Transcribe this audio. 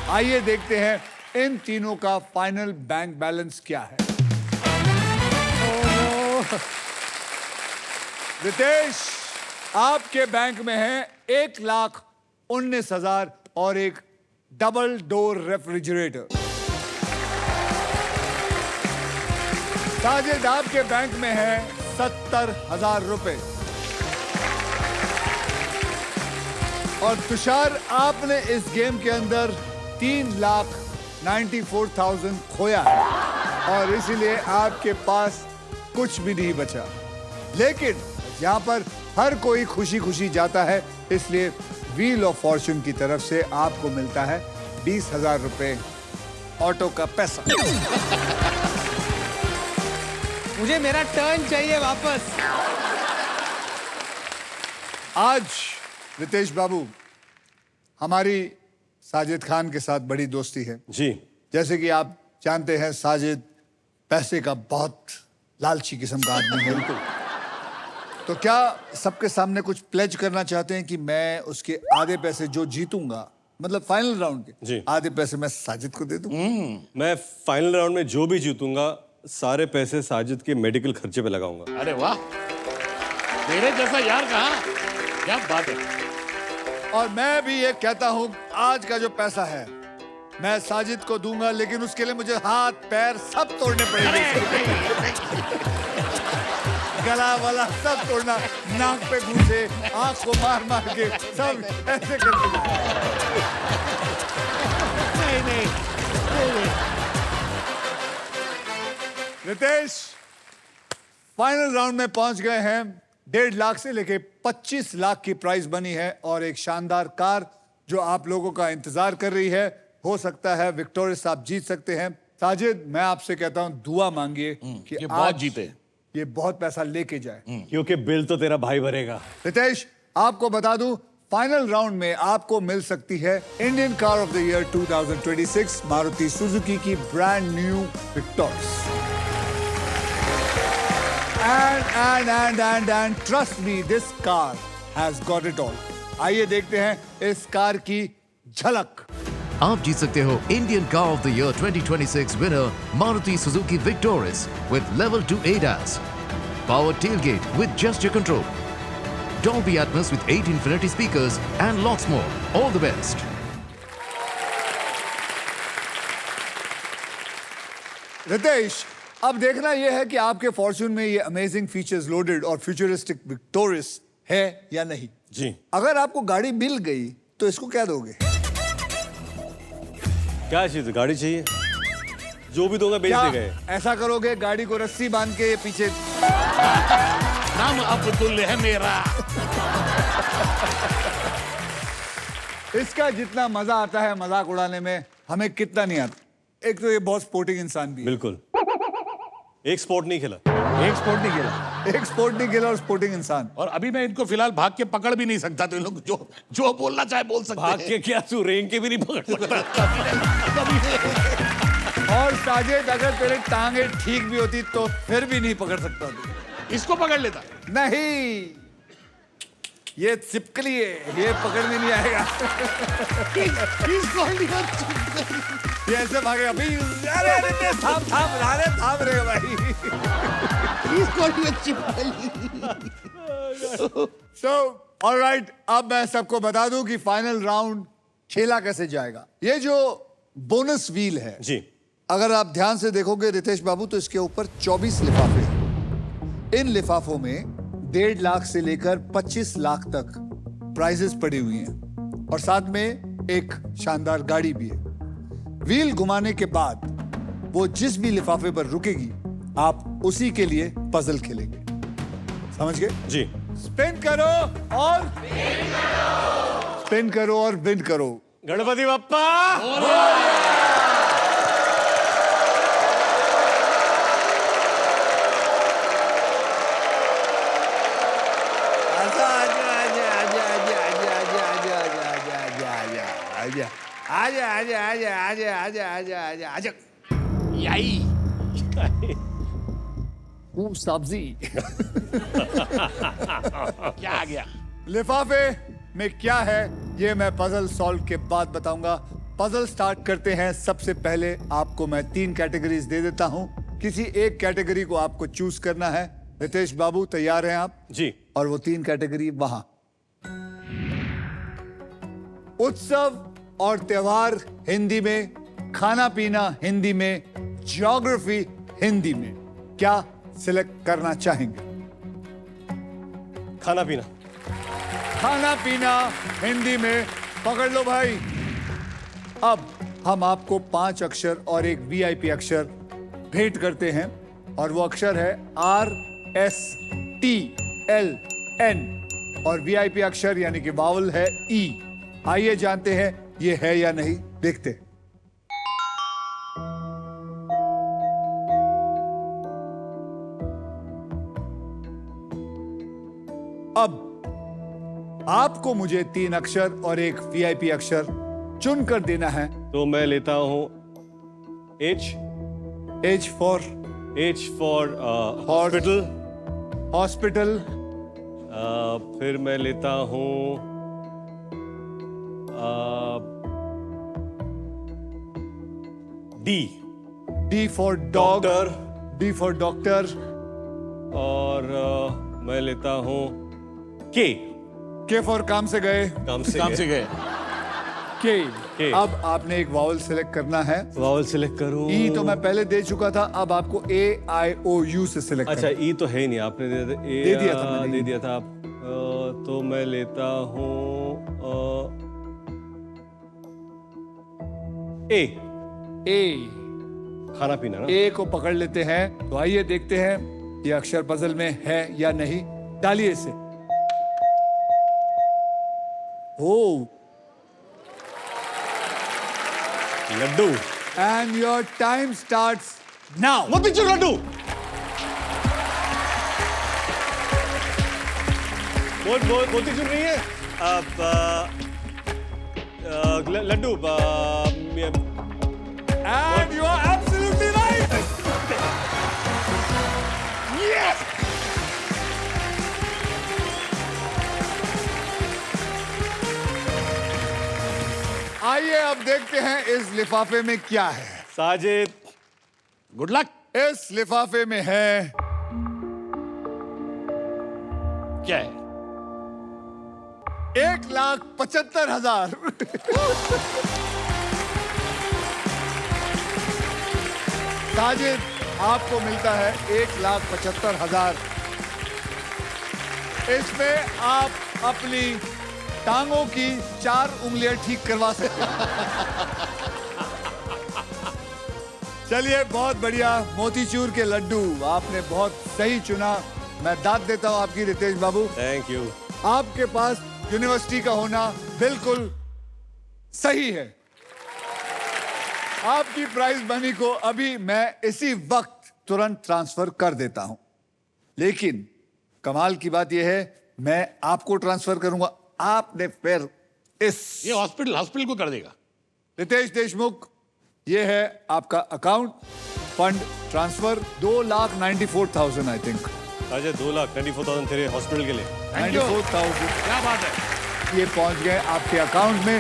आइए देखते हैं इन तीनों का फाइनल बैंक बैलेंस क्या है। रितेश, आपके बैंक में है 1,19,000 और एक डबल डोर रेफ्रिजरेटर। साजिद, आपके बैंक में है 70,000 रुपए। और तुषार, आपने इस गेम के अंदर 3,94,000 खोया है और इसीलिए आपके पास कुछ भी नहीं बचा। लेकिन यहाँ पर हर कोई खुशी खुशी जाता है, इसलिए व्हील ऑफ फॉर्च्यून की तरफ से आपको मिलता है 20,000 रुपए ऑटो का पैसा। मुझे मेरा टर्न चाहिए वापस। आज रितेश बाबू, हमारी साजिद खान के साथ बड़ी दोस्ती है जी। जैसे कि आप जानते हैं, साजिद पैसे का बहुत लालची किस्म का आदमी है। तो क्या सबके सामने कुछ प्लेज करना चाहते हैं कि मैं उसके आधे पैसे जो जीतूंगा, मतलब फाइनल राउंड के जी, आधे पैसे मैं साजिद को दे दूं? मैं फाइनल राउंड में जो भी जीतूंगा सारे पैसे साजिद के मेडिकल खर्चे पे लगाऊंगा। अरे वाह, तेरे जैसा यार कहाँ, क्या बात है। और मैं भी ये कहता हूं, आज का जो पैसा है मैं साजिद को दूंगा, लेकिन उसके लिए मुझे हाथ पैर सब तोड़ने पड़ेंगे। गला वाला सब तोड़ना, नाक पे घूसे, आंख को मार मार के सब ऐसे करके। नहीं। रितेश, फाइनल राउंड में पहुंच गए हैं। 1.5 लाख से लेके 25 लाख की प्राइस बनी है और एक शानदार कार जो आप लोगों का इंतजार कर रही है। हो सकता है विक्टोरियस आप जीत सकते हैं। साजिद, मैं आपसे कहता हूं दुआ मांगिए कि ये बहुत आज जीते, ये बहुत पैसा लेके जाए, क्योंकि बिल तो तेरा भाई भरेगा। रितेश, आपको बता दूं, फाइनल राउंड में आपको मिल सकती है Indian car of the year 2026 Maruti Suzuki की brand new victorious. And trust me, this car has got it all. आइए देखते हैं इस कार की झलक। आप जीत सकते हो Indian car of the year 2026 winner Maruti Suzuki victorious with level 2 ADAS, power tailgate with gesture control, Dolby Atmos with 8 Infinity speakers and lots more. All the best. Ritesh, अब देखना यह है कि आपके फॉर्च्यून में ये अमेजिंग फीचर्स लोडेड और futuristic victorious है या नहीं। जी। अगर आपको गाड़ी मिल गई तो इसको क्या दोगे? क्या चीज, गाड़ी चाहिए? जो भी दूंगा बेच क्या देगा। ऐसा करोगे, गाड़ी को रस्सी बांध के पीछे? नाम अब्दुल है मेरा। इसका जितना मजा आता है मजाक उड़ाने में, हमें कितना नहीं आता। एक तो ये बहुत स्पोर्टिंग इंसान भी है। बिल्कुल, एक स्पोर्ट नहीं खेला। एक स्पोर्ट नहीं खेला, एक स्पोर्ट नहीं खेला और स्पोर्टिंग इंसान। और अभी मैं इनको फिलहाल भाग के पकड़ भी नहीं सकता, तो इन लोग जो बोलना चाहे बोल सकते भाग हैं। के क्या, तू रेंग के भी नहीं पकड़ सकता। और साजिद, अगर तेरे टांगे ठीक भी होती तो फिर भी नहीं पकड़ सकता तू। इसको पकड़ लेता। नहीं, ये चिपकली है, ये पकड़ में नहीं आएगा। ये ऐसे भागे अभी। अरे अरे थाम रे भाई। So, all right, अब मैं सबको बता दूं कि फाइनल राउंड खेला कैसे जाएगा। ये जो बोनस व्हील है जी, अगर आप ध्यान से देखोगे रितेश बाबू, तो इसके ऊपर 24 लिफाफे हैं। इन लिफाफों में 1.5 लाख से लेकर 25 लाख तक प्राइजेस पड़ी हुई हैं और साथ में एक शानदार गाड़ी भी है। व्हील घुमाने के बाद वो जिस भी लिफाफे पर रुकेगी, आप उसी के लिए पजल खेलेंगे। समझ गए? जी। स्पिन करो और स्पिन करो और विन करो। गणपति बप्पा। आजा। यही सब्जी। क्या आ गया? लिफाफे में क्या है ये मैं पजल सॉल्व के बाद बताऊंगा। पजल स्टार्ट करते हैं। सबसे पहले आपको मैं 3 कैटेगरीज दे देता हूं, किसी एक कैटेगरी को आपको चूज करना है। रितेश बाबू तैयार हैं आप? जी। और वो 3 कैटेगरी वहां। उत्सव और त्योहार हिंदी में, खाना पीना हिंदी में, ज्योग्राफी हिंदी में। क्या सिलेक्ट करना चाहेंगे? खाना पीना। खाना पीना हिंदी में। पकड़ लो भाई। अब हम आपको 5 अक्षर और एक वीआईपी अक्षर भेंट करते हैं और वो अक्षर है RSTLN और वीआईपी अक्षर यानी कि वावल है E। आइए जानते हैं ये है या नहीं, देखते हैं। अब आपको मुझे 3 अक्षर और एक वीआईपी अक्षर चुनकर देना है। तो मैं लेता हूं H फॉर हॉस्पिटल। हॉस्पिटल। फिर मैं लेता हूं D for dog. Doctor. D for doctor. और मैं लेता हूं K फॉर काम से गए। काम से गए K। K। अब आपने एक वावल सिलेक्ट करना है। वावल सिलेक्ट करूं। E तो मैं पहले दे चुका था, अब आपको AIOU से सिलेक्ट अच्छा E तो है ही नहीं, आपने दे दिया था मैंने। दे दिया था आप। तो मैं लेता हूं A खाना पीना ना। A को पकड़ लेते हैं। तो आइए देखते हैं ये अक्षर पजल में है या नहीं। डालिए इसे। ओ laddu. And your time starts now. Motichoor laddu. Motichoor नहीं है। अब Laddu. And you are absolutely right. Yes! आइए अब देखते हैं इस लिफाफे में क्या है। Sajid good luck. इस लिफाफे में है क्या है? 1,75,000। साजिद आपको मिलता है 1,75,000। इसमें आप अपनी टांगों की 4 उंगलियां ठीक करवा सकते हैं। चलिए बहुत बढ़िया। मोतीचूर के लड्डू आपने बहुत सही चुना। मैं दाद देता हूं आपकी रितेश बाबू। Thank you. आपके पास यूनिवर्सिटी का होना बिल्कुल सही है। आपकी प्राइज मनी को अभी मैं इसी वक्त तुरंत ट्रांसफर कर देता हूं। लेकिन कमाल की बात यह है, मैं आपको ट्रांसफर करूंगा, आपने फिर ये हॉस्पिटल को कर देगा। रितेश देशमुख, ये है आपका account. Fund transfer 2,94,000 I think. Sajid 2,94,000 तेरे हॉस्पिटल के लिए। 94,000 क्या बात है। ये पहुंच गए आपके अकाउंट में।